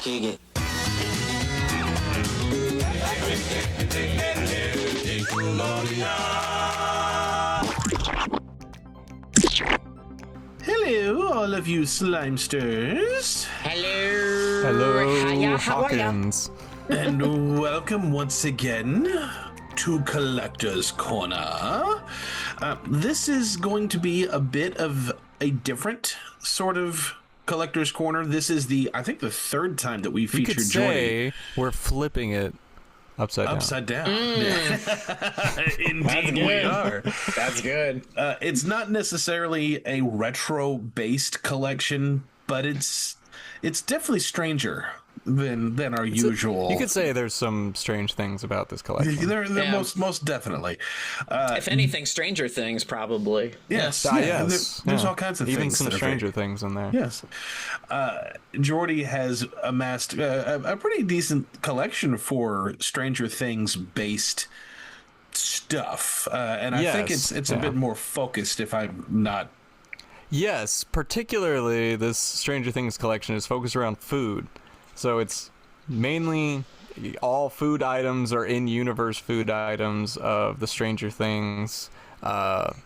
kick it. Hello, all of you slimesters. Hello. Hello, How are ya? Hawkins. And welcome once again to Collector's Corner. This is going to be a bit of a different sort of Collector's Corner. This is I think the third time that we You featured could Jordy. say we're flipping it upside down. Indeed, we are. That's good. It's not necessarily a retro-based collection, but it's definitely stranger than our usual. You could say there's some strange things about this collection. They're Yeah. most definitely. If anything, Stranger Things, probably. Yes, Yes. There's Yeah. all kinds of Even things. some that are stranger things in there. Yes. Jordy has amassed a pretty decent collection for Stranger Things based stuff, and I think Yes, it's a bit more focused. If I'm not. Yes, particularly this Stranger Things collection is focused around food. So it's mainly all food items or in-universe food items of the Stranger Things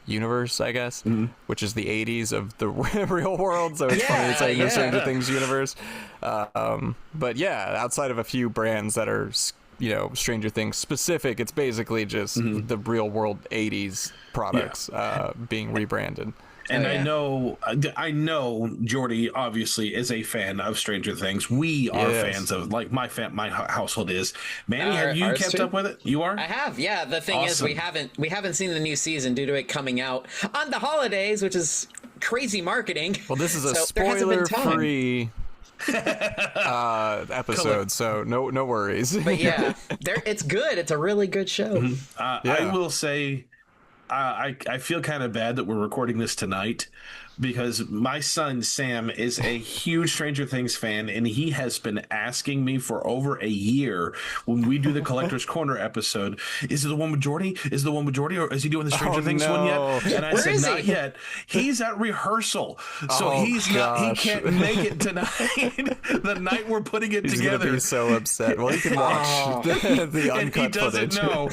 universe, I guess, which is the 80s of the real world. So it's funny saying the Stranger Things universe. But yeah, outside of a few brands that are, Stranger Things specific, it's basically just the real world 80s products being rebranded. And I know Jordy obviously is a fan of Stranger Things. We are fans of, like, my household is. Manny, have you kept up with it? You are? I have, yeah. The thing Awesome. is, we haven't seen the new season due to it coming out on the holidays, which is crazy marketing. Well, this is a So there hasn't been time. spoiler-free episode, so no worries. But yeah, it's good. It's a really good show. I will say, I feel kind of bad that we're recording this tonight because my son Sam is a huge Stranger Things fan, and he has been asking me for over a year when we do the Collector's Corner episode, is it the one with Jordy? Is it the one with Jordy, or is he doing the Stranger Things one yet? And I said, not yet. He's at rehersal, so he can't make it tonight. The night we're putting it He's together. gonna be so upset. Well, you can watch the uncut and he doesn't footage. know.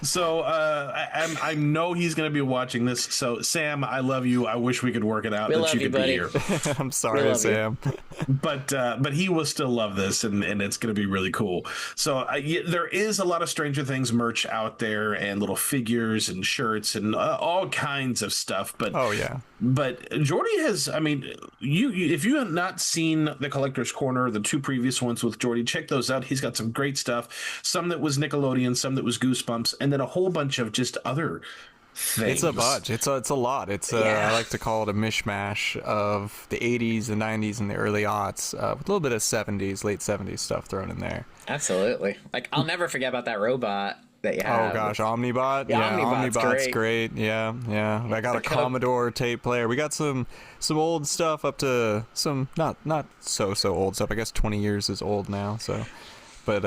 So I know he's going to be watching this. So Sam, I love you. I wish we could work it out We that love you you, could be buddy. here. I'm sorry, Sam. But he will still love this, and it's going to be really cool. So there is a lot of Stranger Things merch out there, and little figures and shirts and all kinds of stuff. But But Jordy has, I mean, you if you have not seen the Collector's Corner, the two previous ones with Jordy, check those out. He's got some great stuff. Some that was Nickelodeon, some that was Goosebumps, and then a whole bunch of just other things. It's a bunch. It's a lot. It's I like to call it a mishmash of the 80s, the 90s, and the early aughts, with a little bit of 70s, late 70s stuff thrown in there. Absolutely. Like, I'll never forget about that robot that you have. Oh gosh, Omnibot. Yeah, Omnibot's great. Yeah. I got a Commodore tape player. We got some old stuff up to some not so old stuff. I guess 20 years is old now. So, but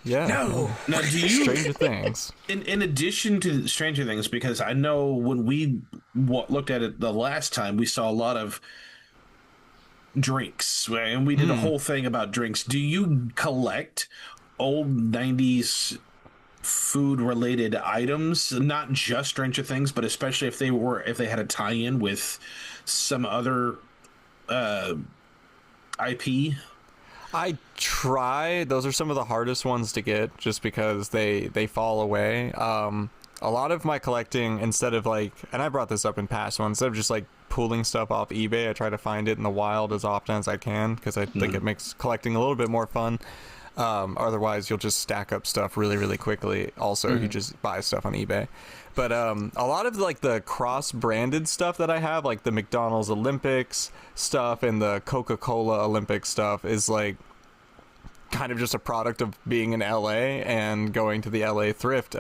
yeah. No. Now, do you Stranger Things? In addition to Stranger Things, because I know when we looked at it the last time, we saw a lot of drinks, and we did a whole thing about drinks. Do you collect old 90s food-related items, not just Stranger Things, but especially if they had a tie-in with some other IP? I try. Those are some of the hardest ones to get, just because they fall away. A lot of my collecting, instead of like, and I brought this up in past ones, instead of just like pulling stuff off eBay, I try to find it in the wild as often as I can, because I think it makes collecting a little bit more fun. Otherwise, you'll just stack up stuff really, really quickly. Also, you just buy stuff on eBay. But a lot of like the cross-branded stuff that I have, like the McDonald's Olympics stuff and the Coca-Cola Olympic stuff, is like kind of just a product of being in LA and going to the LA thrift.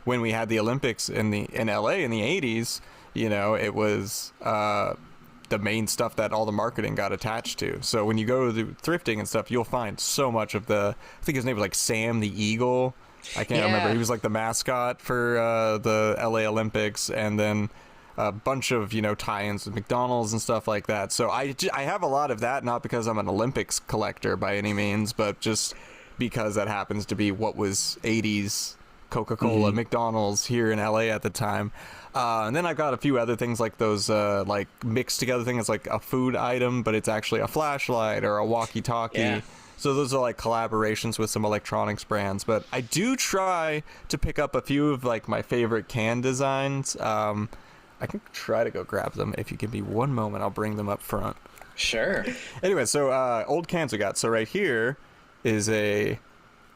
When we had the Olympics in LA in the 80s, it was the main stuff that all the marketing got attached to. So when you go to the thrifting and stuff, you'll find so much of I think his name was like Sam the Eagle. I can't remember. He was like the mascot for the LA Olympics. And then a bunch of, tie-ins with McDonald's and stuff like that. So I have a lot of that, not because I'm an Olympics collector by any means, but just because that happens to be what was 80s Coca-Cola, McDonald's here in LA at the time. And then I've got a few other things like those like mixed together things, like a food item, but it's actually a flashlight or a walkie-talkie. Yeah. So those are like collaborations with some electronics brands. But I do try to pick up a few of like my favorite can designs. I can try to go grab them. If you give me one moment, I'll bring them up front. Sure. Anyway, so old cans we got. So right here is a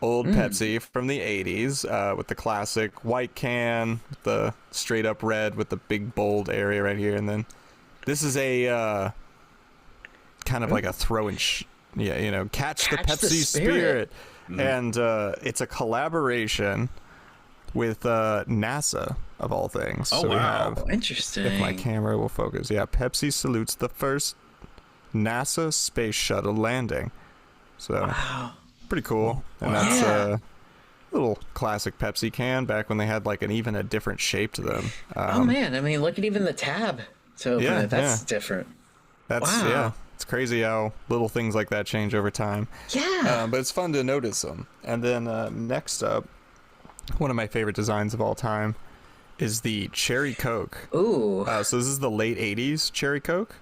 old Pepsi from the 80s with the classic white can, the straight up red with the big bold area right here. And then this is a kind of like a throw and catch the Pepsi spirit. And it's a collaboration with NASA, of all things. Oh, so we wow. have, Interesting. if my camera will focus. Yeah, Pepsi salutes the first NASA space shuttle landing. So Wow. pretty cool. And that's a little classic Pepsi can back when they had like a different shape to them. Oh man, I mean, look at even the tab to open it. That's different. That's it's crazy how little things like that change over time. Yeah. But it's fun to notice them. And then next up, one of my favorite designs of all time is the Cherry Coke. Ooh. So this is the late 80s Cherry Coke.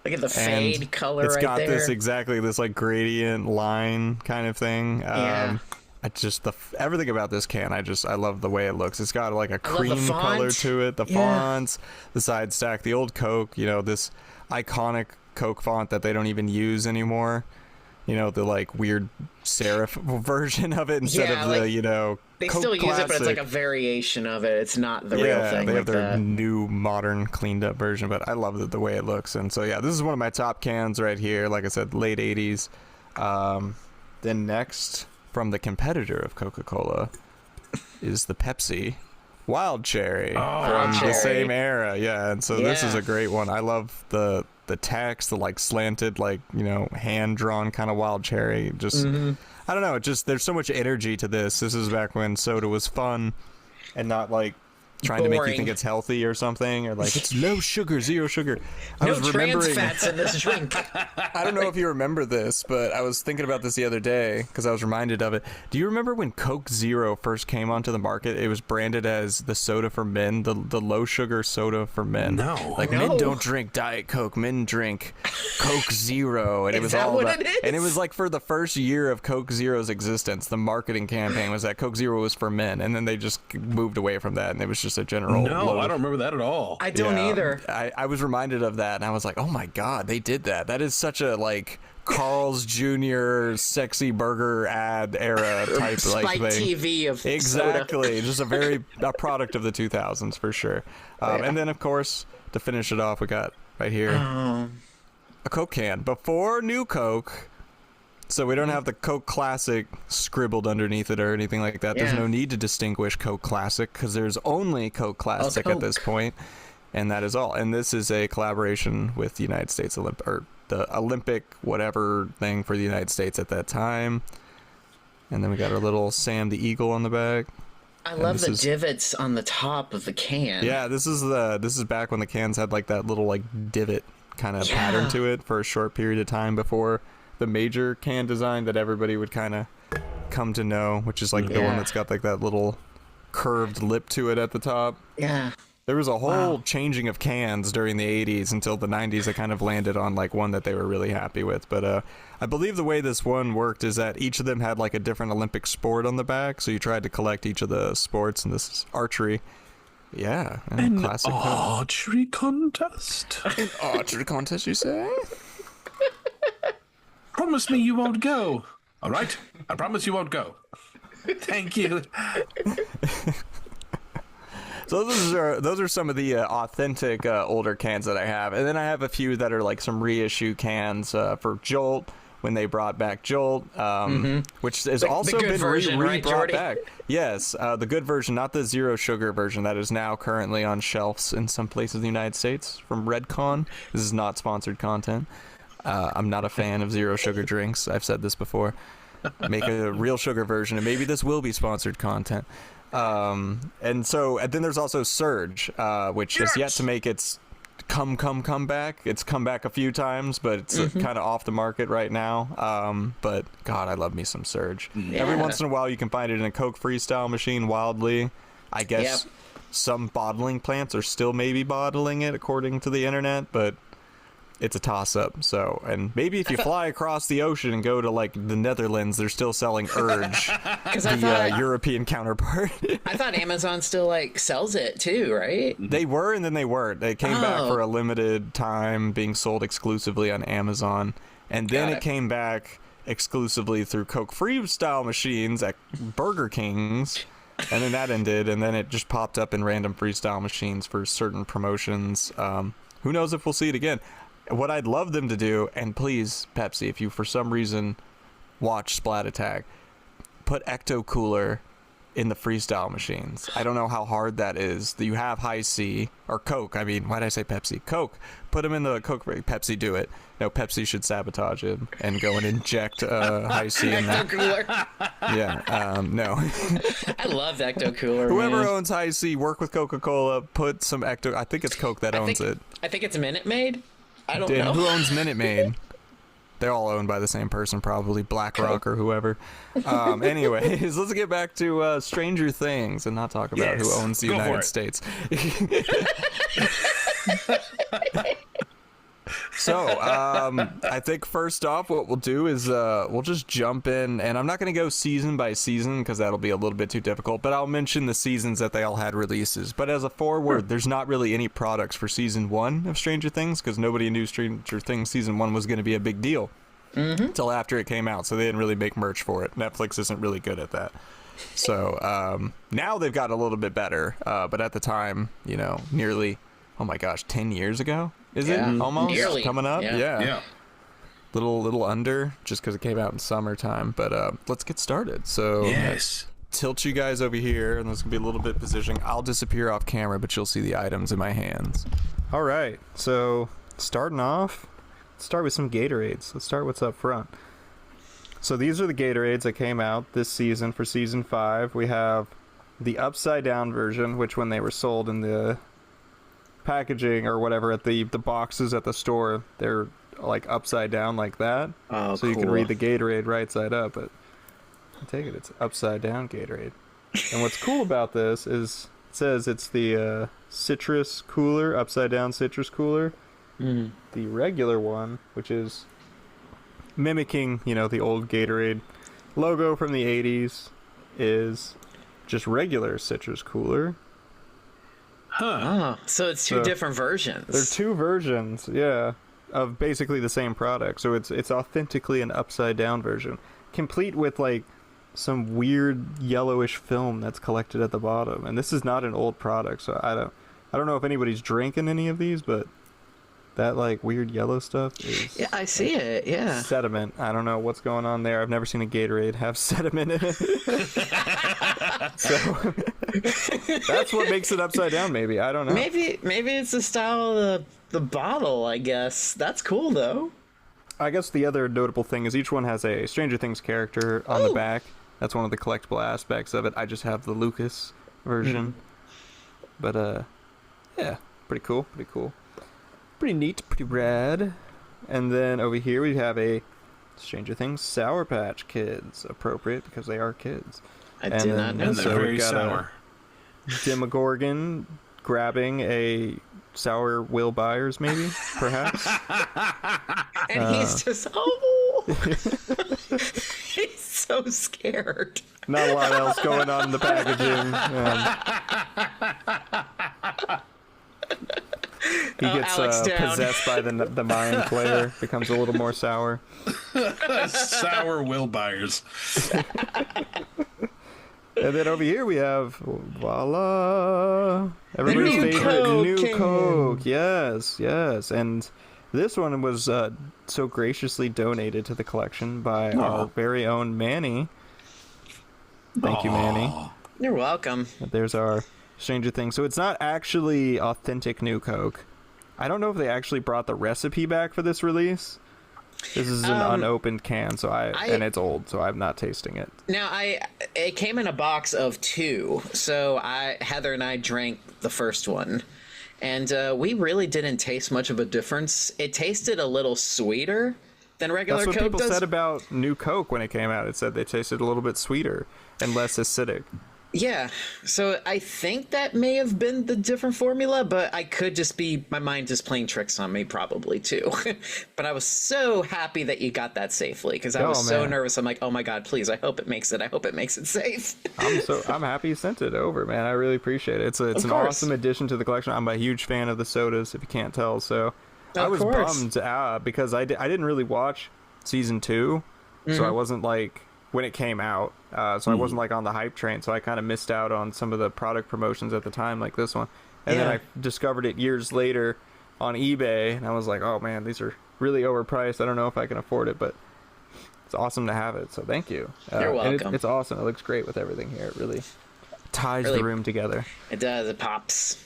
Look at the fade color it's right got there. this like gradient line kind of thing. Yeah. I just everything about this can, I love the way it looks. It's got like a cream color to it. The fonts, the side stack, the old Coke. This iconic Coke font that they don't even use anymore. The like weird serif version of it instead of the They Coke still use classic. it, but it's like a variation of it. It's not the real thing. They like have their that. new, modern, cleaned up version, but I love the way it looks. And so, this is one of my top cans right here. Like I said, late 80s. Then next, from the competitor of Coca-Cola, is the Pepsi Wild Cherry from the same era. Yeah, and so this is a great one. I love the text, the like slanted, like, hand drawn kind of wild cherry. Just I don't know, there's so much energy to this. This is back when soda was fun and not like trying to make you think it's healthy or something, or like it's low sugar, zero sugar. I no was trans remembering fats in this drink. I don't know if you remember this, but I was thinking about this the other day because I was reminded of it. Do you remember when Coke Zero first came onto the market? It was branded as the soda for men, the low sugar soda for men. No. Like men don't drink Diet Coke, men drink Coke Zero, and it was that all what about. it is? And it was like for the first year of Coke Zero's existence, the marketing campaign was that Coke Zero was for men, and then they just moved away from that, and it was just a general. No, I don't remember that at all. I don't either. I was reminded of that, and I was like, oh my god, they did that. That is such a like Carl's Jr. sexy burger ad era type Spike like thing. TV of Exactly, soda. just a product of the 2000s for sure. And then of course to finish it off, we got right here a Coke can before New Coke. So we don't have the Coke Classic scribbled underneath it or anything like that. There's no need to distinguish Coke Classic because there's only Coke Classic at this point, and that is all. And this is a collaboration with the United States or the Olympic whatever thing for the United States at that time. And then we got our little Sam the Eagle on the back. I love the divots on the top of the can. Yeah, this is back when the cans had like that little like divot kind of pattern to it for a short period of time before the major can design that everybody would kind of come to know, which is like the one that's got like that little curved lip to it at the top. Yeah. There was a whole changing of cans during the 80s until the 90s that kind of landed on like one that they were really happy with. But I believe the way this one worked is that each of them had like a different Olympic sport on the back, so you tried to collect each of the sports, and this is archery. Yeah, An classic archery contest. An archery contest, you say? Promise me you won't go. All right, I promise you won't go. Thank you. So those are some of the authentic older cans that I have, and then I have a few that are like some reissue cans for Jolt when they brought back Jolt, which has also good been version, right, brought Jordy? back. Yes, the good version, not the zero sugar version that is now currently on shelves in some places in the United States from Redcon. This is not sponsored content. I'm not a fan of zero sugar drinks. I've said this before. Make a real sugar version, and maybe this will be sponsored content. And then there's also Surge, which has yet to make its come back. It's come back a few times, but it's kind of off the market right now. But God, I love me some Surge. Yeah. Every once in a while, you can find it in a Coke Freestyle machine wildly. I guess some bottling plants are still maybe bottling it, according to the internet, but it's a toss-up. So, and maybe if you fly across the ocean and go to like the Netherlands, they're still selling Urge, the European counterpart. I thought Amazon still like sells it too, right? They were, and then they weren't. They came back for a limited time, being sold exclusively on Amazon, and then it came back exclusively through Coke Freestyle machines at Burger King's. And then that ended, and then it just popped up in random freestyle machines for certain promotions. Who knows if we'll see it again? What I'd love them to do, and please, Pepsi, if you for some reason watch Splat Attack, put Ecto Cooler in the freestyle machines. I don't know how hard that is. You have High C, or Coke. I mean, why did I say Pepsi? Coke. Put them in the Coke. Pepsi, do it. No, Pepsi should sabotage it and go and inject High C in that. Ecto Cooler. Yeah, no. I love Ecto Cooler. Whoever man. owns High C, work with Coca-Cola, put some Ecto... I think it's Coke that owns it. I think it's Minute Maid. I don't And know. who owns Minute Maid? They're all owned by the same person, probably BlackRock or whoever. Anyways, let's get back to Stranger Things and not talk about who owns the United States. So, I think first off, what we'll do is we'll just jump in, and I'm not going to go season by season because that'll be a little bit too difficult, but I'll mention the seasons that they all had releases. But as a forward, there's not really any products for season 1 of Stranger Things because nobody knew Stranger Things season 1 was going to be a big deal until after it came out, so they didn't really make merch for it. Netflix isn't really good at that. So now they've got a little bit better, but at the time, nearly, oh my gosh, 10 years ago? Is it almost nearly coming up? Yeah. Little under, just because it came out in summertime. But let's get started. So tilt you guys over here, and there's gonna be a little bit positioning. I'll disappear off camera, but you'll see the items in my hands. All right. So starting off, let's start with some Gatorades. Let's start what's up front. So these are the Gatorades that came out this season for season 5. We have the upside down version, which when they were sold in the packaging or whatever at the boxes at the store, they're like upside down like that. Oh, so you can read the Gatorade right side up, but I take it it's upside down Gatorade. And what's cool about this is it says it's the citrus cooler, upside down citrus cooler. The regular one, which is mimicking, the old Gatorade logo from the 80s, is just regular citrus cooler. Oh, so it's two different versions. There are two versions, of basically the same product. So it's authentically an upside down version, complete with like some weird yellowish film that's collected at the bottom. And this is not an old product, so I don't know if anybody's drinking any of these, but that like weird yellow stuff is I see it. Yeah, sediment. I don't know what's going on there. I've never seen a Gatorade have sediment in it. So that's what makes it upside down. Maybe I don't know. Maybe it's the style of the bottle. I guess that's cool though. I guess the other notable thing is each one has a Stranger Things character on the back. That's one of the collectible aspects of it. I just have the Lucas version, but pretty cool. Pretty neat, pretty rad. And then over here we have a Stranger Things Sour Patch Kids, appropriate because they are kids. I did not know And that. they're So very we've got sour. a Demogorgon grabbing a sour Will Byers, maybe, perhaps. And he's just he's so scared. Not a lot else going on in the packaging. He gets Alex down. possessed by the mind flayer, becomes a little more sour. Sour Will Byers. And then over here we have, voila, everybody's New favorite Coke New came Coke. Yes. And this one was so graciously donated to the collection by our very own Manny. Thank you, Manny. You're welcome. There's our Stranger Things. So it's not actually authentic New Coke. I don't know if they actually brought the recipe back for this release. This is an unopened can, so and it's old, so I'm not tasting it. Now, it came in a box of 2, so Heather and I drank the first one, and we really didn't taste much of a difference. It tasted a little sweeter than regular Coke does. That's what people said about New Coke when it came out. It said they tasted a little bit sweeter and less acidic. Yeah, so I think that may have been the different formula, but I could just be, my mind just playing tricks on me probably too. But I was so happy that you got that safely, because I was so nervous. I'm like, oh my God, please, I hope it makes it. I hope it makes it safe. I'm happy you sent it over, man. I really appreciate it. It's an awesome addition to the collection. I'm a huge fan of the sodas, if you can't tell. So I was bummed because I didn't really watch season 2, so I wasn't like, when it came out, so I wasn't like on the hype train, so I kind of missed out on some of the product promotions at the time, like this one. And then I discovered it years later on eBay, and I was like, oh man, these are really overpriced. I don't know if I can afford it, but it's awesome to have it, so thank you. You're welcome. It's awesome. It looks great with everything here. It really ties the room together. It does. It pops.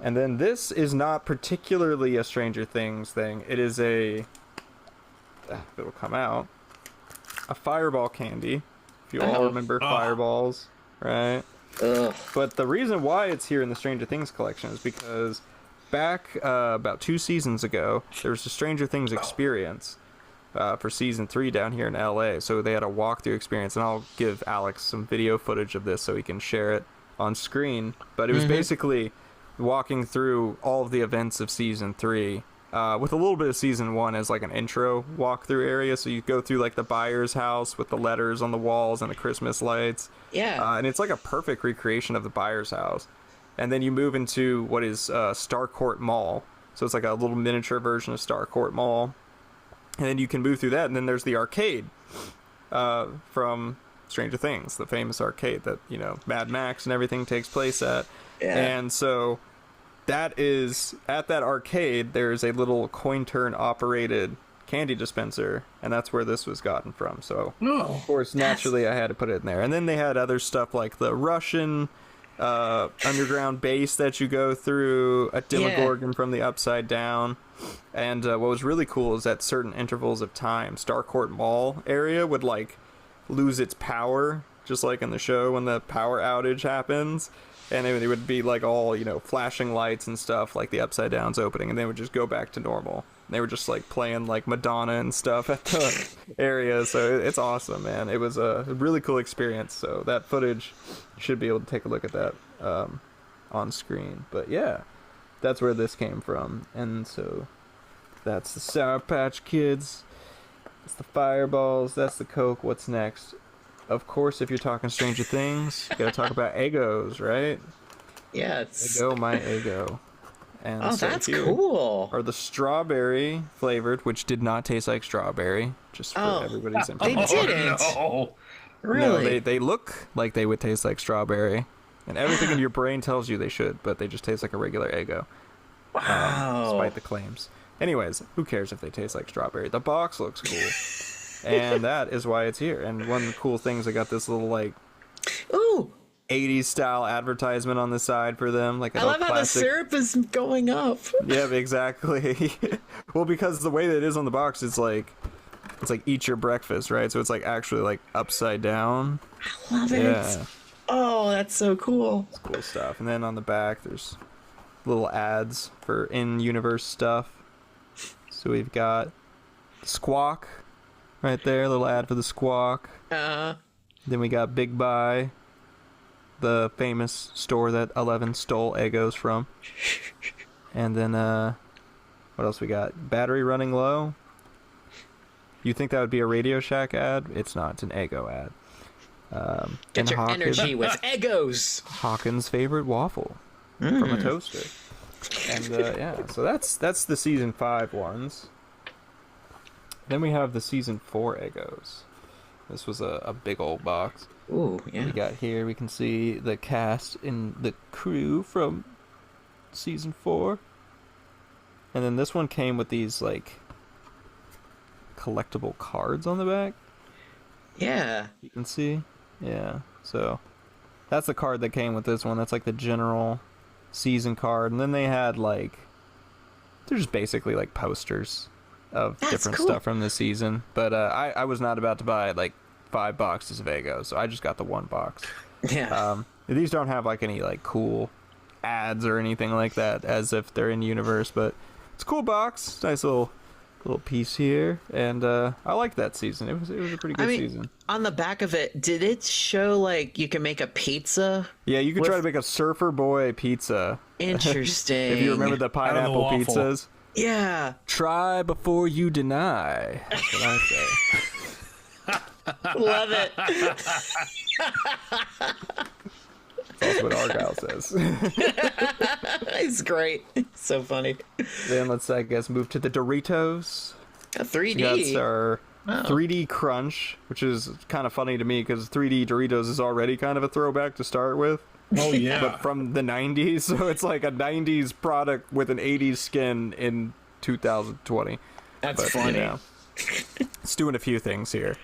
And then this is not particularly a Stranger Things thing. It is it'll come out. A Fireball candy, if you all remember Fireballs, right? Ugh. But the reason why it's here in the Stranger Things collection is because back about 2 seasons ago, there was a Stranger Things experience for season 3 down here in LA. So they had a walkthrough experience, and I'll give Alex some video footage of this so he can share it on screen. But it was basically walking through all of the events of season 3. With a little bit of season 1 as like an intro walkthrough area, so you go through like the Byers' house with the letters on the walls and the Christmas lights. Yeah. And it's like a perfect recreation of the Byers' house. And then you move into what is Starcourt Mall, so it's like a little miniature version of Starcourt Mall. And then you can move through that, and then there's the arcade from Stranger Things, the famous arcade that Mad Max and everything takes place at. Yeah. And so that is, at that arcade, there's a little coin turn operated candy dispenser, and that's where this was gotten from. So, of course, naturally, I had to put it in there. And then they had other stuff like the Russian underground base that you go through, a Demogorgon from the Upside Down. And what was really cool is at certain intervals of time, Starcourt Mall area would, like, lose its power, just like in the show when the power outage happens. And it would be like all, flashing lights and stuff, like the Upside Down's opening, and they would just go back to normal. And they were just like playing like Madonna and stuff at the area. So it's awesome, man. It was a really cool experience. So that footage, you should be able to take a look at that on screen. But yeah, that's where this came from. And so that's the Sour Patch Kids. That's the Fireballs. That's the Coke. What's next? Of course, if you're talking Stranger Things, you gotta talk about Eggos, right? Yeah, Eggo, my Eggo. And so that's cool. Are the strawberry flavored, which did not taste like strawberry, just for everybody's They information. didn't. No. Really? No, they look like they would taste like strawberry, and everything in your brain tells you they should, but they just taste like a regular Eggo. Wow. Despite the claims. Anyways, who cares if they taste like strawberry? The box looks cool. And that is why it's here. And one of the cool things, I got this little like 80s style advertisement on the side for them. Like I love how the syrup is going up. Yeah, exactly. Well, because the way that it is on the box, it's like eat your breakfast, right? So it's like actually like upside down. I love it. Yeah. Oh, that's so cool. It's cool stuff. And then on the back, there's little ads for in-universe stuff. So we've got Squawk. Right there, a little ad for the Squawk. Then we got Big Buy, the famous store that Eleven stole Eggos from. And then, what else we got? Battery running low. You think that would be a Radio Shack ad? It's not. It's an Eggo ad. Get your energy with Eggos. Hawkins' favorite waffle from a toaster. And yeah, so that's the season 5 ones. Then we have the season 4 Eggos. This was a big old box. Ooh, yeah. We got here, we can see the cast and the crew from season 4. And then this one came with these, like, collectible cards on the back. Yeah. You can see. Yeah. So, that's the card that came with this one. That's, like, the general season card. And then they had, like, they're just basically, like, posters of That's different cool. stuff from this season. But I was not about to buy like 5 boxes of Eggo, so I just got the 1 box. Yeah. These don't have like any like cool ads or anything like that, as if they're in universe, but it's a cool box. Nice little piece here, and I liked that season. It was a pretty good season. On the back of it, did it show like you can make a pizza? Yeah, you could try to make a Surfer Boy pizza. Interesting. If you remember the pineapple waffle. pizzas. Yeah. Try before you deny. That's what I say. Love it. That's what Argyle says. It's great. So funny. Then let's, I guess, move to the Doritos. A 3D. That's our 3D Crunch, which is kind of funny to me because 3D Doritos is already kind of a throwback to start with. Oh yeah. But from the 90s, so it's like a 90s product with an 80s skin in 2020. That's But, funny. you know, it's doing a few things here.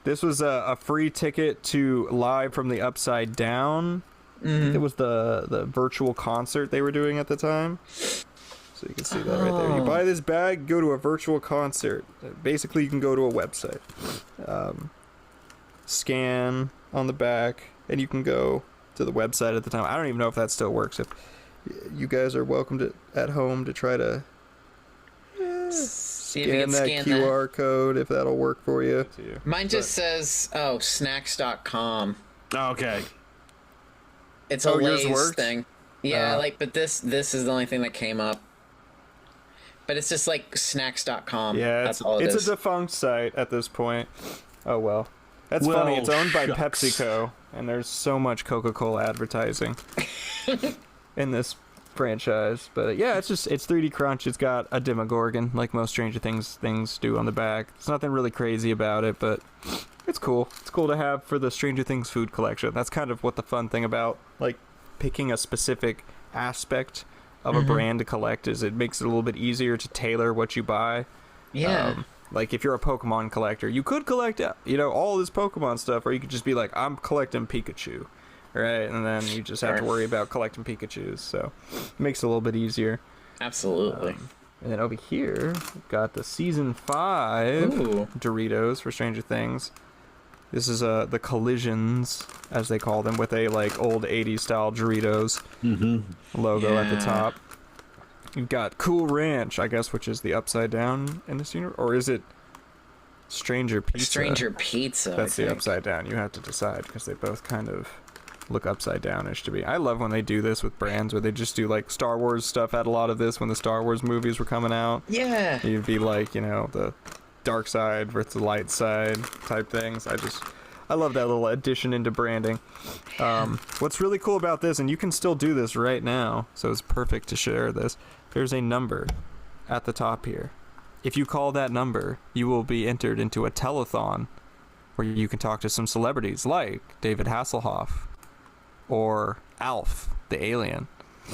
This was a free ticket to Live from the Upside Down. I think it was the virtual concert they were doing at the time. So you can see that right there. You buy this bag, go to a virtual concert. Basically, you can go to a website, scan on the back, and you can go to the website at the time. I don't even know if that still works. If you guys are welcome to at home to try to See if you scan can that scan QR code if that'll work for you. that. Mine just says, snacks.com. Okay. It's a yours Lay's works? thing. Yeah, but this is the only thing that came up. But it's just like snacks.com. Yeah, That's all it it's is. a defunct site at this point. Oh well. That's Well, funny. It's owned by shucks. PepsiCo, and there's so much Coca-Cola advertising in this franchise. But yeah, it's 3D Crunch. It's got a Demogorgon, like most Stranger Things do on the back. There's nothing really crazy about it, but it's cool. It's cool to have for the Stranger Things food collection. That's kind of what the fun thing about like picking a specific aspect of a brand to collect is. It makes it a little bit easier to tailor what you buy. Yeah. Like if you're a Pokemon collector, you could collect, all this Pokemon stuff, or you could just be like, I'm collecting Pikachu, right? And then you just have to worry about collecting Pikachus. So it makes it a little bit easier. Absolutely. And then over here, we've got the season 5 Ooh. Doritos for Stranger Things. This is the collisions, as they call them, with a like old 80s style Doritos logo at the Yeah. top. You've got Cool Ranch, I guess, which is the upside down in this universe, or is it Stranger Pizza? Stranger Pizza. That's I the think. upside down. You have to decide because they both kind of look upside downish to me. I love when they do this with brands where they just do like Star Wars stuff. Had a lot of this when the Star Wars movies were coming out. Yeah. You'd be like, the dark side versus the light side type things. I love that little addition into branding. What's really cool about this, and you can still do this right now, so it's perfect to share this. There's a number at the top here. If you call that number, you will be entered into a telethon where you can talk to some celebrities like David Hasselhoff or Alf, the alien.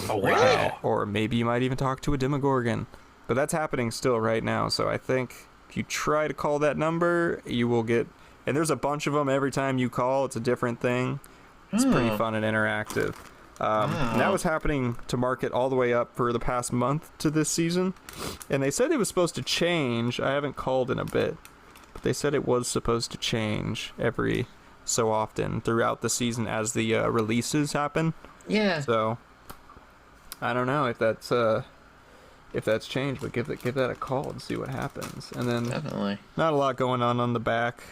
Oh wow. Or maybe you might even talk to a Demogorgon. But that's happening still right now, so I think if you try to call that number, you will get... And there's a bunch of them every time you call. It's a different thing. It's pretty fun and interactive. And that was happening to market all the way up for the past month to this season. And they said it was supposed to change. I haven't called in a bit. But they said it was supposed to change every so often throughout the season as the releases happen. Yeah. So I don't know if that's changed, but give that a call and see what happens. And then Definitely. not a lot going on the back.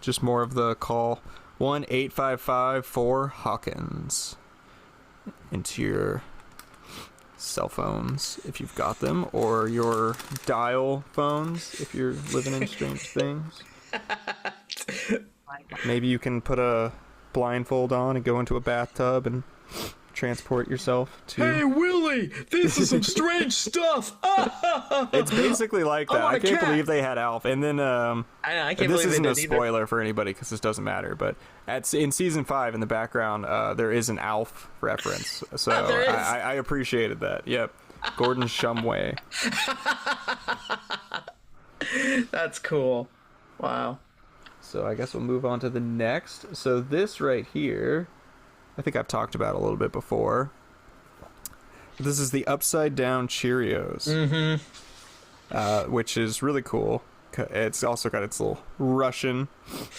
Just more of the call 1-855-4-Hawkins into your cell phones if you've got them, or your dial phones if you're living in Strange Things. Maybe you can put a blindfold on and go into a bathtub and transport yourself to... Hey Willie, this is some strange stuff. It's basically like that. want I a can't cat. believe they had Alf. And then I can't this believe isn't they a did either. spoiler for anybody because this doesn't matter, but in season 5 in the background there is an Alf reference, so There is. I appreciated that. Yep. Gordon Shumway. That's cool. Wow. So I guess we'll move on to the next. So this right here, I think I've talked about a little bit before. This is the upside down Cheerios. which is really cool. It's also got its little Russian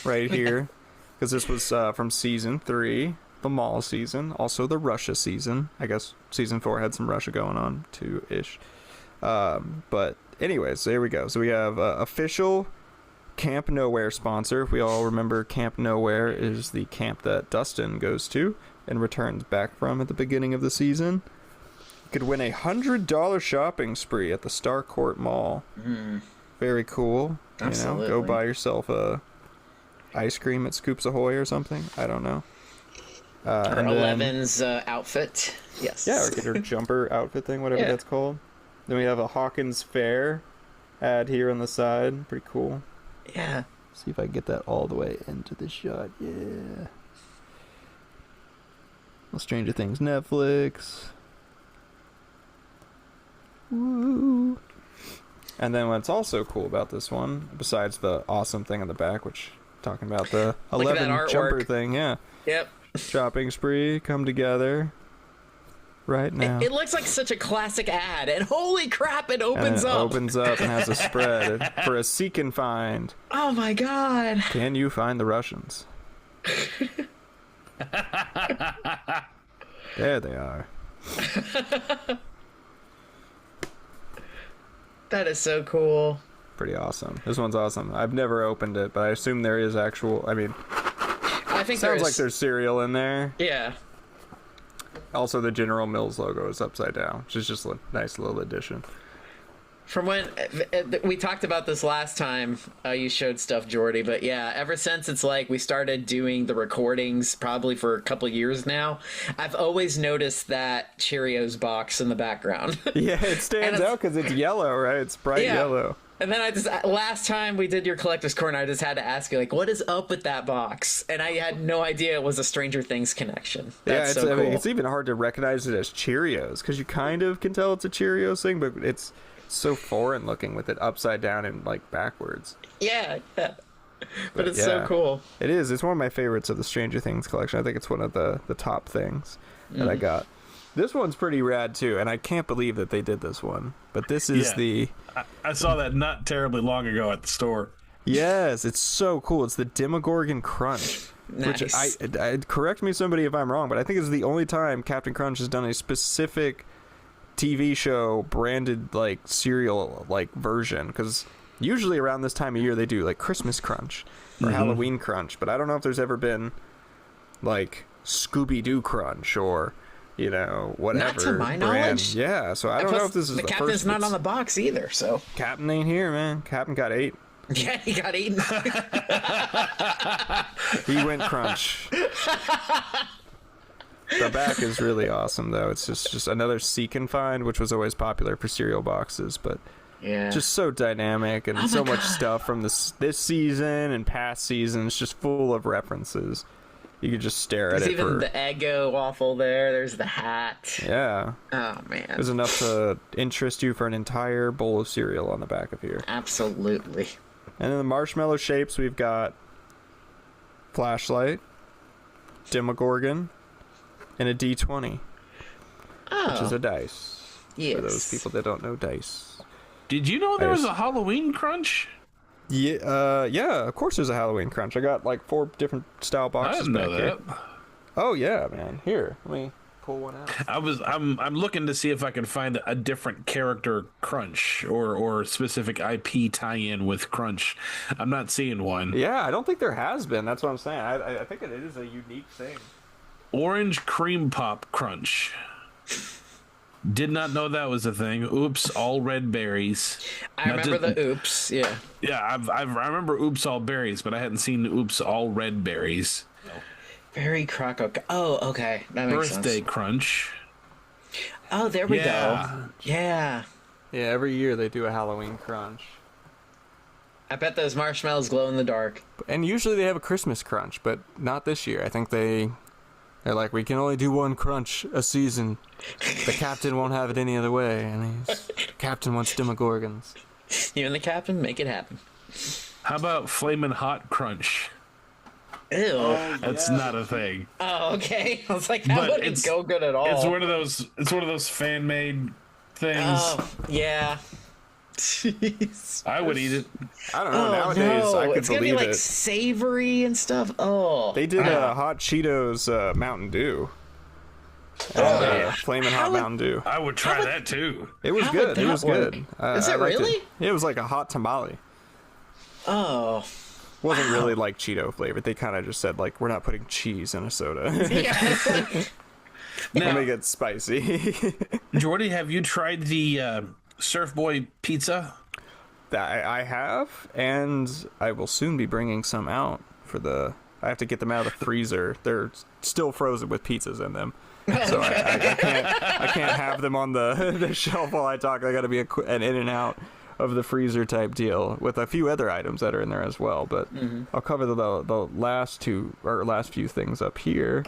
right here, because this was from season 3, the mall season, also the Russia season. I guess season 4 had some Russia going on too ish. But anyways, there we go. So we have official Camp Nowhere sponsor. If we all remember, Camp Nowhere is the camp that Dustin goes to and returns back from at the beginning of the season. You could win $100 shopping spree at the Starcourt Mall. Very cool. Absolutely. Go buy yourself a ice cream at Scoops Ahoy or something. I don't know. Or Eleven's outfit. Yes. Yeah, or get her jumper outfit thing, whatever that's called. Then we have a Hawkins Fair ad here on the side. Pretty cool. Yeah. See if I can get that all the way into the shot. Yeah. Well, Stranger Things Netflix. Woo. And then what's also cool about this one, besides the awesome thing on the back, which talking about the 11 jumper thing, yeah. Yep. Shopping spree come together right now. It looks like such a classic ad, and holy crap, it opens up. Opens up and has a spread for a seek and find. Oh my god. Can you find the Russians? There they are. That is so cool. Pretty awesome. This one's awesome. I've never opened it, but I assume there is actual. I mean, I think sounds like there's cereal in there. Yeah. Also, the General Mills logo is upside down, which is just a nice little addition. From when we talked about this last time, you showed stuff, Jordy, but yeah, ever since it's like we started doing the recordings, probably for a couple years now, I've always noticed that Cheerios box in the background. Yeah, it stands out because it's yellow, right? It's bright yellow. And then last time we did your collector's corner, I just had to ask you, like, what is up with that box? And I had no idea it was a Stranger Things connection. That's so cool. I mean, it's even hard to recognize it as Cheerios because you kind of can tell it's a Cheerios thing, but it's so foreign looking with it upside down and like backwards. Yeah. But it's so cool. It is. It's one of my favorites of the Stranger Things collection. I think it's one of the top things that I got. This one's pretty rad too, and I can't believe that they did this one. But this is I saw that not terribly long ago at the store. Yes, it's so cool. It's the Demogorgon Crunch. Nice. Which I correct me somebody if I'm wrong, but I think it's the only time Captain Crunch has done a specific TV show branded like cereal like version, because usually around this time of year they do like Christmas Crunch or Halloween Crunch, but I don't know if there's ever been like Scooby-Doo Crunch or whatever. Not to my brand. Knowledge. Yeah, so I don't know if this is the Captain's first. not on the box either, so Captain ain't here, man. Captain got 8. Yeah, he got eaten. He went Crunch. The back is really awesome, though. It's just another seek and find, which was always popular for cereal boxes, but just so dynamic and so much stuff from this season and past seasons, just full of references. You could just stare at it. There's even the Eggo waffle there. There's the hat. Yeah. Oh, man. There's enough to interest you for an entire bowl of cereal on the back of here. Absolutely. And in the marshmallow shapes, we've got flashlight, Demogorgon, and a D20, which is a dice. Yes. For those people that don't know dice. Did you know there was a Halloween Crunch? Yeah, of course there's a Halloween Crunch. I got like 4 different style boxes back here. Oh yeah, man. Here, let me pull one out. I'm looking to see if I can find a different character Crunch or specific IP tie-in with Crunch. I'm not seeing one. Yeah, I don't think there has been. That's what I'm saying. I think it is a unique thing. Orange Cream Pop Crunch. Did not know that was a thing. Oops, all red berries. I remember the oops, yeah. Yeah, I remember oops, all berries, but I hadn't seen oops, all red berries. Berry Croco. Oh, okay. That makes sense. Birthday Crunch. Oh, there we go. Yeah. Yeah, every year they do a Halloween Crunch. I bet those marshmallows glow in the dark. And usually they have a Christmas Crunch, but not this year. I think they're like, we can only do one crunch a season. The captain won't have it any other way, and captain wants Demogorgons. You and the captain, make it happen. How about Flamin' Hot Crunch? Ew. That's not a thing. Oh, okay. I was like, that wouldn't go good at all. It's one of those fan made things. Oh, yeah. Jeez. I would eat it. I don't know. Nowadays, I could it's gonna believe be like it. savory and stuff. Oh, They did hot Cheetos Mountain Dew. Flamin' Hot Mountain Dew. I would try that too. It was how good. would It that was work? good. Is it I liked really? It was like a hot tamale. Oh, Wasn't really like Cheeto flavored. They kind of just said like, we're not putting cheese in a soda. yeah. Now, Let me get spicy. Jordy, have you tried the Surf Boy pizza? I have, and I will soon be bringing some out for the. I have to get them out of the freezer. They're still frozen with pizzas in them, so I can't have them on the shelf while I talk. I got to be an in and out of the freezer type deal with a few other items that are in there as well. But I'll cover the last few things up here,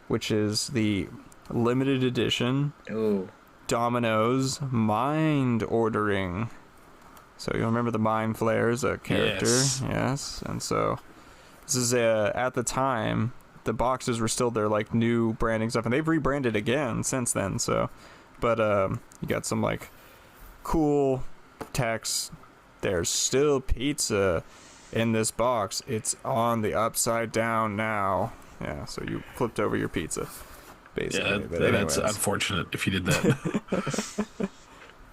which is the limited edition Ooh. Domino's mind ordering. So you remember the Mind Flayers, a character? Yes. And so this is at the time the boxes were still their like new branding stuff, and they've rebranded again since then. So, but you got some like cool text. There's still pizza in this box. It's on the upside down now. Yeah. So you flipped over your pizza, basically. Yeah, that's unfortunate if you did that.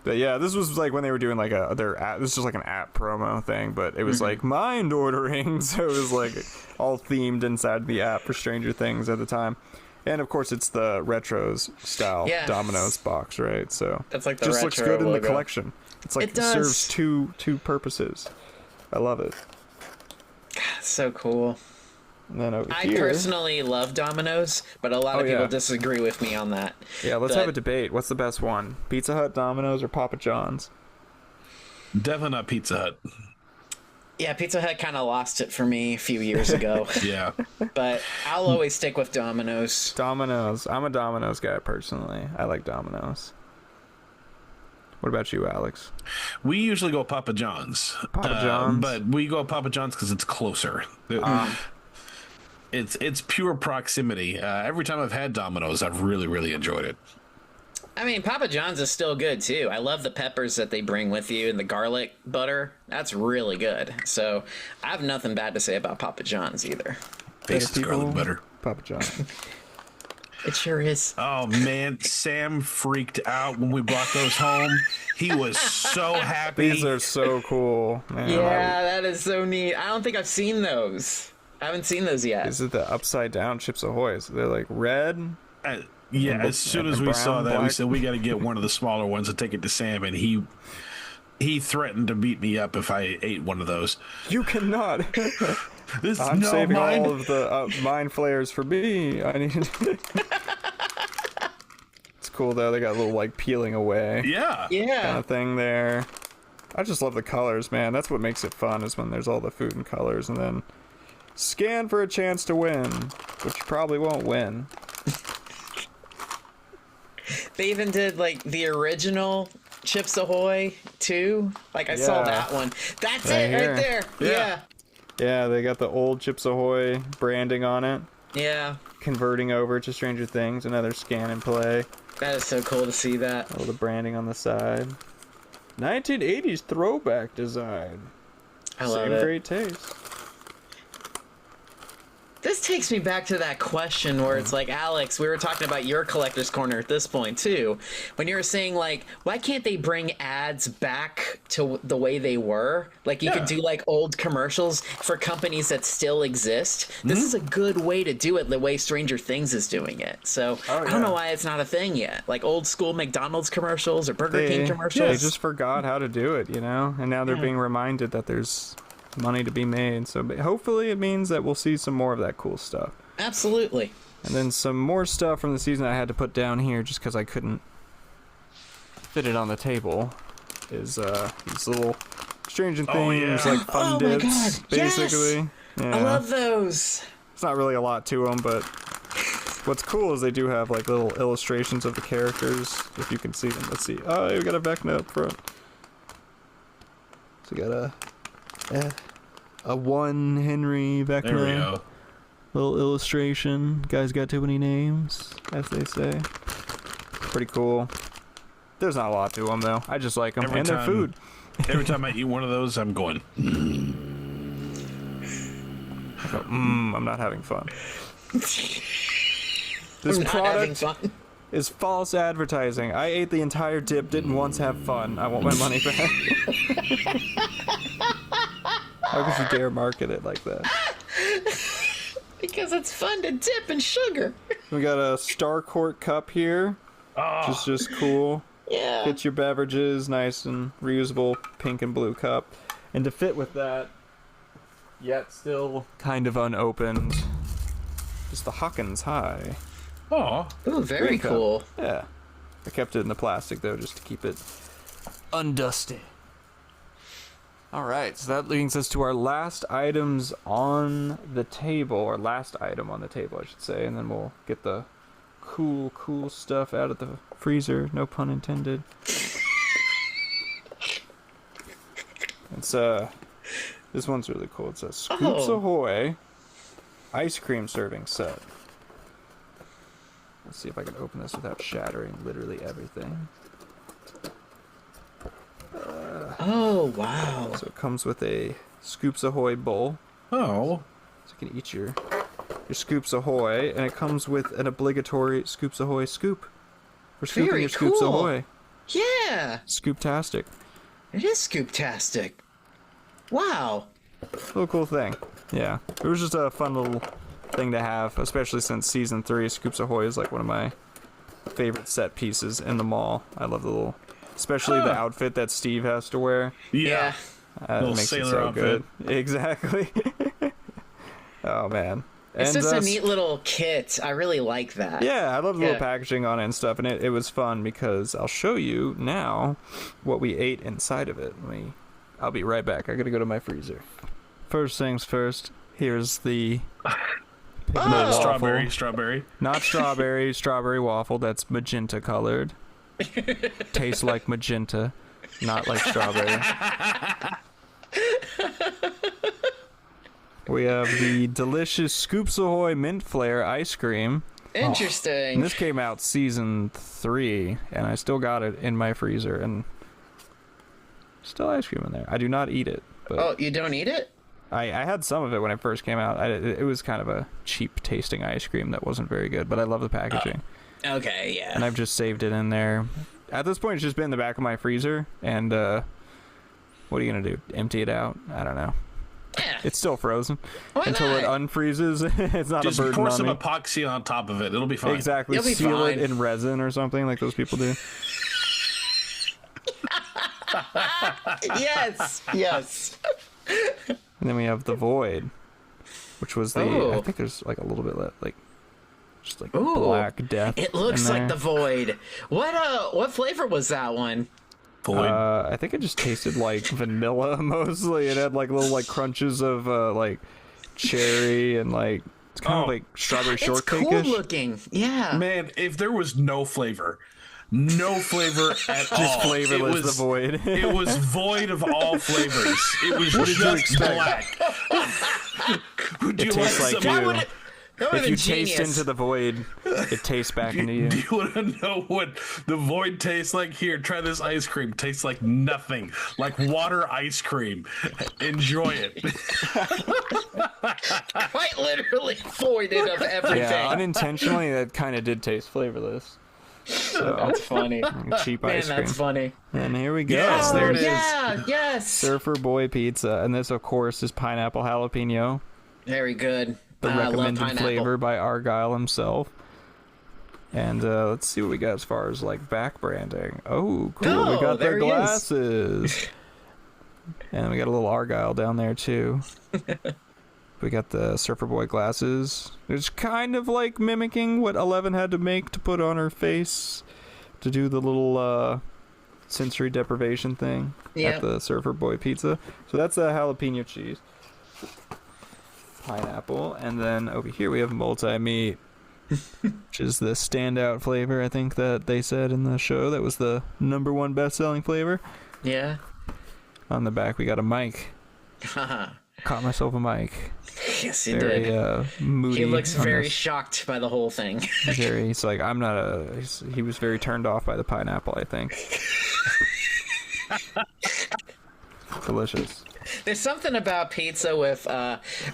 But yeah, this was like when they were doing like their app. This was just like an app promo thing, but it was like mind ordering, so it was like all themed inside the app for Stranger Things at the time. And of course, it's the retros style Domino's box, right? So That's like the just looks good in the logo. collection. It's like It does. serves two purposes. I love it. So cool. And then over I here, personally love Domino's, but a lot of people yeah. disagree with me on that. yeah, let's But- have a debate. What's the best one? Pizza Hut, Domino's, or Papa John's? Definitely not Pizza Hut. Yeah, Pizza Hut kind of lost it for me a few years ago, Yeah. but I'll always stick with Domino's. Domino's. I'm a Domino's guy personally. I like Domino's. What about you, Alex? We usually go Papa John's. Papa John's? But we go Papa John's because it's closer. It's pure proximity. Every time I've had Domino's, I've really, really enjoyed it. I mean, Papa John's is still good too. I love the peppers that they bring with you and the garlic butter. That's really good. So I have nothing bad to say about Papa John's either. Tastes garlic butter. Papa John's. It sure is. Oh man, Sam freaked out when we brought those home. He was so happy. These are so cool. Man, Yeah, that is so neat. I don't think I've seen those. I haven't seen those yet. Is it the upside down Chips Ahoy? So they're like red. Yeah, as soon as we saw that, we black. said we got to get one of the smaller ones and take it to Sam, and he threatened to beat me up if I ate one of those. You cannot. This I'm no, saving mine. all of the mind flayers for me. I need. It's cool though. They got a little like peeling away Yeah. kind Yeah. of thing there. I just love the colors, man. That's what makes it fun. Is when there's all the food and colors, and then scan for a chance to win, which you probably won't win. They even did like the original Chips Ahoy too. Like I saw Yeah. that one. That's Right it here. right there. Yeah. Yeah, they got the old Chips Ahoy branding on it, Yeah. converting over to Stranger Things. Another scan and play. That is so cool to see that. All the branding on the side. 1980s throwback design. I love Same it. great taste. This takes me back to that question where it's like, Alex, we were talking about your collector's corner at this point too. When you were saying like, why can't they bring ads back to the way they were? Like you could do like old commercials for companies that still exist. This is a good way to do it the way Stranger Things is doing it. So I don't know why it's not a thing yet. Like old school McDonald's commercials or Burger King commercials. They just forgot how to do it, you know? And now they're being reminded that there's money to be made. So hopefully it means that we'll see some more of that cool stuff. Absolutely. And then some more stuff from the season I had to put down here just because I couldn't fit it on the table is these little Stranger Things like fun Oh my bits, God, basically. Yeah. I love those. It's not really a lot to them, but what's cool is they do have like little illustrations of the characters, if you can see them. Let's see. Oh, we got a Vecna up front. So we got a one Henry Vecna. There we go. Little illustration. Guy's got too many names, as they say. Pretty cool. There's not a lot to them though. I just like them, Every and their time- food. Every time I eat one of those, I'm going. I'm not having fun. This I'm not having product fun. is false advertising. I ate the entire dip, didn't once have fun. I want my money back. How could you dare market it like that? Because it's fun to dip in sugar. We got a Star Court cup here, which is just cool. Yeah. Get your beverages, nice and reusable pink and blue cup. And to fit with that, yet still kind of unopened, just the Hawkins High. Oh, Ooh, very Green cup. cool. Yeah. I kept it in the plastic though, just to keep it undusty. Alright, so that brings us to our last items on the table, or last item on the table, I should say, and then we'll get the cool stuff out of the freezer, no pun intended. It's this one's really cool. It's a Scoops Ahoy ice cream serving set. Let's see if I can open this without shattering literally everything. Oh, wow. So it comes with a Scoops Ahoy bowl, oh, so you can eat your Scoops Ahoy, and it comes with an obligatory Scoops Ahoy scoop for scooping Very your Scoops cool. Ahoy. Yeah. Scoop-tastic. It is scoop-tastic. Wow. Little cool thing. Yeah. It was just a fun little thing to have, especially since Season 3, Scoops Ahoy is like one of my favorite set pieces in the mall. I love the little... Especially the outfit that Steve has to wear. yeah. It Little makes it sailor so outfit. good. Exactly. Oh, man. It's And, just a neat little kit. I really like that. Yeah, I love the little Yeah. packaging on it and stuff, and it was fun because I'll show you now what we ate inside of it. I'll be right back. I gotta go to my freezer. First things first, here's the pigment waffle. Strawberry. Not strawberry waffle, that's magenta colored. Tastes like magenta, not like strawberry. We have the delicious Scoops Ahoy Mint Flare ice cream. Interesting. And this came out Season 3, and I still got it in my freezer, and still ice cream in there. I do not eat it, but Oh, you don't eat it? I had some of it when it first came out. It was kind of a cheap tasting ice cream that wasn't very good, but I love the packaging. Okay, yeah. And I've just saved it in there. At this point, it's just been in the back of my freezer, and what are you going to do? Empty it out? I don't know. Yeah. It's still frozen. Why Until it not? unfreezes. It's not Just a burden pour on some me. epoxy on top of it. It'll be fine. Exactly. You'll be Seal it fine. in resin or something like those people do. Yes. Yes. And then we have the Void, which was the... Oh. I think there's like a little bit left, like... Just like Ooh. black death. It looks in like there. the Void. What flavor was that one? Void. I think it just tasted like vanilla mostly. It had like little like crunches of like cherry and like it's kind of Oh. like strawberry It's shortcake-ish. cool looking. Yeah. Man, if there was no flavor at all, Just flavorless, it was, the Void. It was void of all flavors. It was What did you just expect? black. Would you It tastes like some- you. That would've If you been taste genius. into the Void, it tastes back into you. Do you want to know what the void tastes like? Here, try this ice cream. Tastes like nothing. Like water ice cream. Enjoy it. Quite literally voided of everything. Yeah, unintentionally, that kind of did taste flavorless. So That's funny. cheap Man, ice cream. that's funny. And here we go. Yes, there it is. Yeah, yes. Surfer Boy Pizza, and this, of course, is pineapple jalapeno. Very good. The I love recommended pineapple. flavor by Argyle himself. And let's see what we got as far as like back branding. Oh, cool. Oh, We got there the he is. glasses. And we got a little Argyle down there too. We got the Surfer Boy glasses. It's kind of like mimicking what Eleven had to make to put on her face to do the little sensory deprivation thing Yep. at the Surfer Boy pizza. So that's the jalapeno cheese. Pineapple, and then over here we have multi-meat, which is the standout flavor, I think, that they said in the show. That was the #1 best-selling flavor. Yeah. On the back we got a mic. Caught myself a mic. Yes, he very did. moody. He looks on very this. shocked by the whole thing. He's like, I'm not a. He was very turned off by the pineapple, I think. Delicious. There's something about pizza with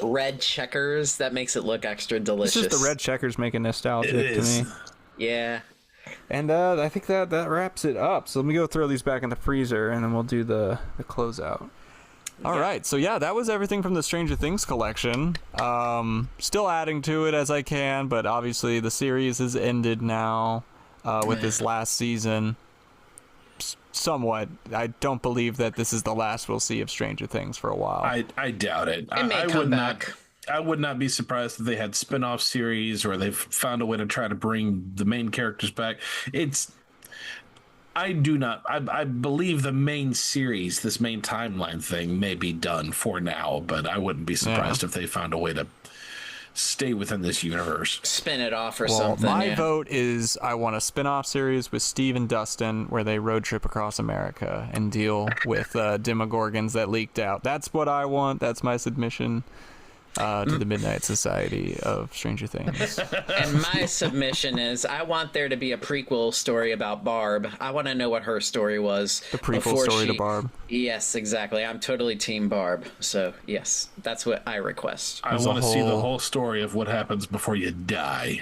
red checkers that makes it look extra It's delicious. just the red checkers making nostalgic It to is. me. Yeah. And I think that wraps it up. So let me go throw these back in the freezer, and then we'll do the closeout. All right, so yeah, that was everything from the Stranger Things collection. Still adding to it as I can, but obviously the series has ended now with this last season. Somewhat. I don't believe that this is the last we'll see of Stranger Things for a while. I doubt it. It may I come would back. not. I would not be surprised if they had spin-off series or they've found a way to try to bring the main characters back. I believe the main series, this main timeline thing, may be done for now, but I wouldn't be surprised if they found a way to stay within this universe. Spin it off or Well, something. my yeah. vote is I want a spin-off series with Steve and Dustin where they road trip across America and deal with Demogorgons that leaked out. That's what I want. That's my submission to the Midnight Society of Stranger Things. And my submission is I want there to be a prequel story about Barb. I want to know what her story was. The prequel before story to Barb. Yes, exactly. I'm totally team Barb. So, yes, that's what I request. I want to see the whole story of what happens before you die.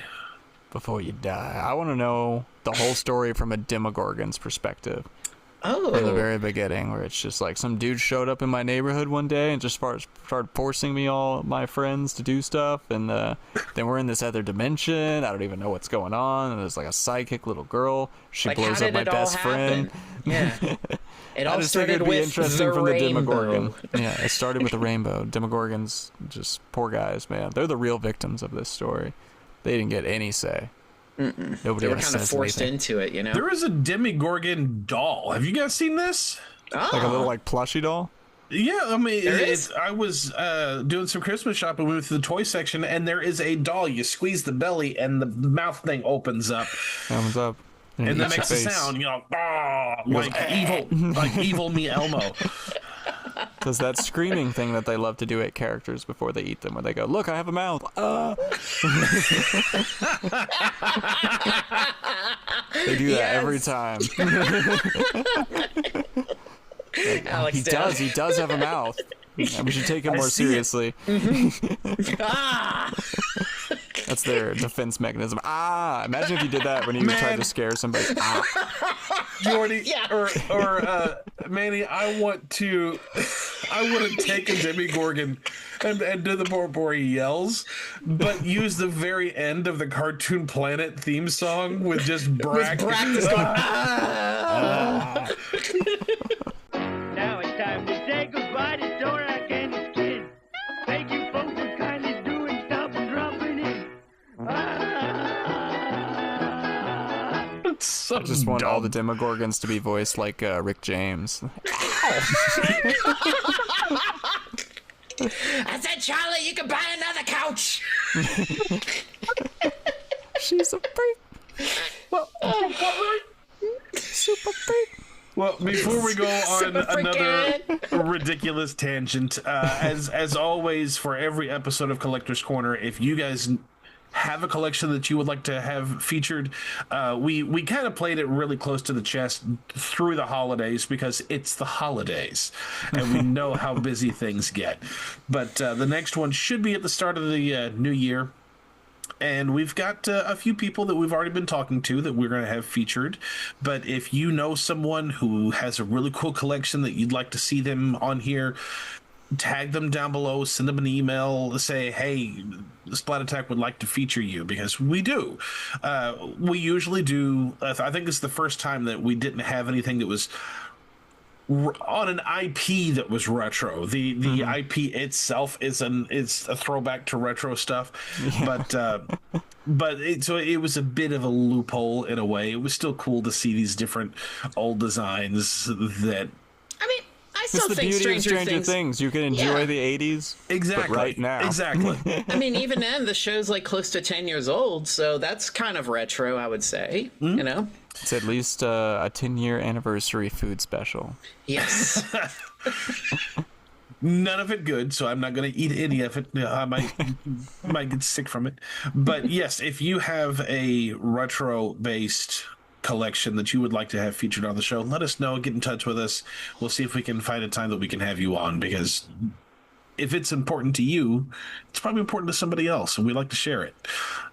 Before you die. I want to know the whole story from a Demogorgon's perspective. Oh. From the very beginning, where it's just like some dude showed up in my neighborhood one day and just started forcing me, all my friends, to do stuff, and then we're in this other dimension. I don't even know what's going on, and there's like a sidekick little girl. She Like, blows how up did my it all best happen? friend. Yeah. It I all just think started it'd be with interesting the from the rainbow. Demogorgon. Yeah, it started with the rainbow. Demogorgons, just poor guys, man. They're the real victims of this story. They didn't get any say. Nobody They were else kind of says forced anything. into it, you know? There is a Demogorgon doll. Have you guys seen this? Oh. Like a little like plushie doll. Yeah, I mean, There is? I was doing some Christmas shopping. We went to the toy section, and there is a doll. You squeeze the belly, and the mouth thing opens up, Thumbs up. and it that eats makes your a face. sound. You know, like evil me Elmo. Does that screaming thing that they love to do at characters before they eat them, where they go, "Look, I have a mouth." They do that every time. Alex He down. does. He does have a mouth. We should take him more see it. seriously. Ah! That's their defense mechanism. Ah! Imagine if you did that when you tried to scare somebody. Ah! Jordy Yeah. or Manny, I want to take a Demogorgon and do the part where he yells, but use the very end of the Cartoon Planet theme song with just Brack. Practice going, ah! Now it's time to say goodbye to Dora and his kids. Thank you folks for kindly doing stuff and dropping in. It's so I just want all the dumb. Demogorgons to be voiced like Rick James. I said, Charlie, you can buy another couch. She's a freak. Super freak. Well, before we go on Super another freaking. ridiculous tangent, as always for every episode of Collector's Corner, if you guys have a collection that you would like to have featured, we kind of played it really close to the chest through the holidays because it's the holidays and we know how busy things get. But the next one should be at the start of the new year. And we've got a few people that we've already been talking to that we're going to have featured. But if you know someone who has a really cool collection that you'd like to see them on here, tag them down below, send them an email, say, hey, Splat Attack would like to feature you, because we do. We usually do. I think this is the first time that we didn't have anything that was on an IP that was retro. The IP itself is a throwback to retro stuff, but it was a bit of a loophole in a way. It was still cool to see these different old designs that. I mean, I It's still the think beauty of Stranger Stranger Things. You can enjoy Yeah. the 80s, Exactly. but right now. Exactly. I mean, even then, the show's like close to 10 years old, so that's kind of retro, I would say. You know? It's at least a 10-year anniversary food special. Yes. None of it good, so I'm not going to eat any of it. I might get sick from it. But yes, if you have a retro-based collection that you would like to have featured on the show, let us know. Get in touch with us. We'll see if we can find a time that we can have you on, because if it's important to you, it's probably important to somebody else, and we like to share it.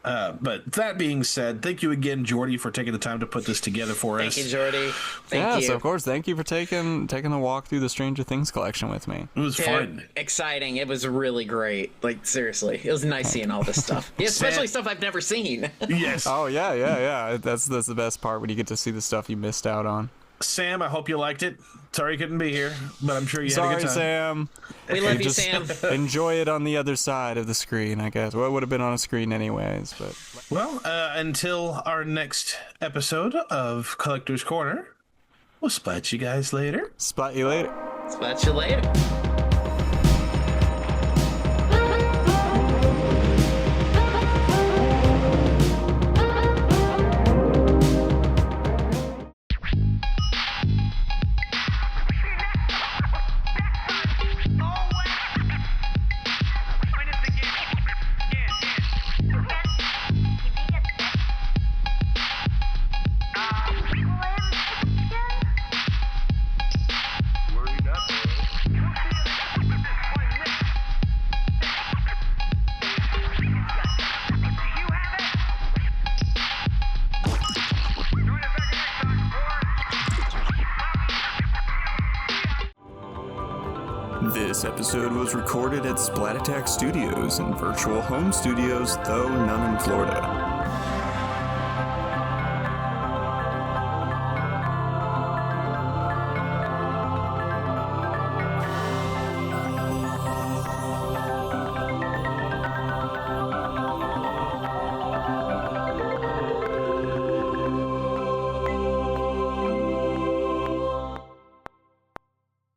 But that being said, thank you again, Jordy, for taking the time to put this together for us. Thank you, Jordy. Thank you. Yes, of course. Thank you for taking the walk through the Stranger Things collection with me. It was fun. Exciting. It was really great. Like, seriously. It was nice seeing all this stuff. Yeah, especially stuff I've never seen. Yes. Oh, yeah. That's the best part, when you get to see the stuff you missed out on. Sam, I hope you liked it. Sorry you couldn't be here, but I'm sure you had a good time. Sorry, Sam. We love you, Just Sam. enjoy it on the other side of the screen, I guess. Well, it would have been on a screen anyways, but... Well, until our next episode of Collector's Corner, we'll splat you guys later. Splat you later. Splat you later. This episode was recorded at Splat Attack Studios and Virtual Home Studios, though none in Florida.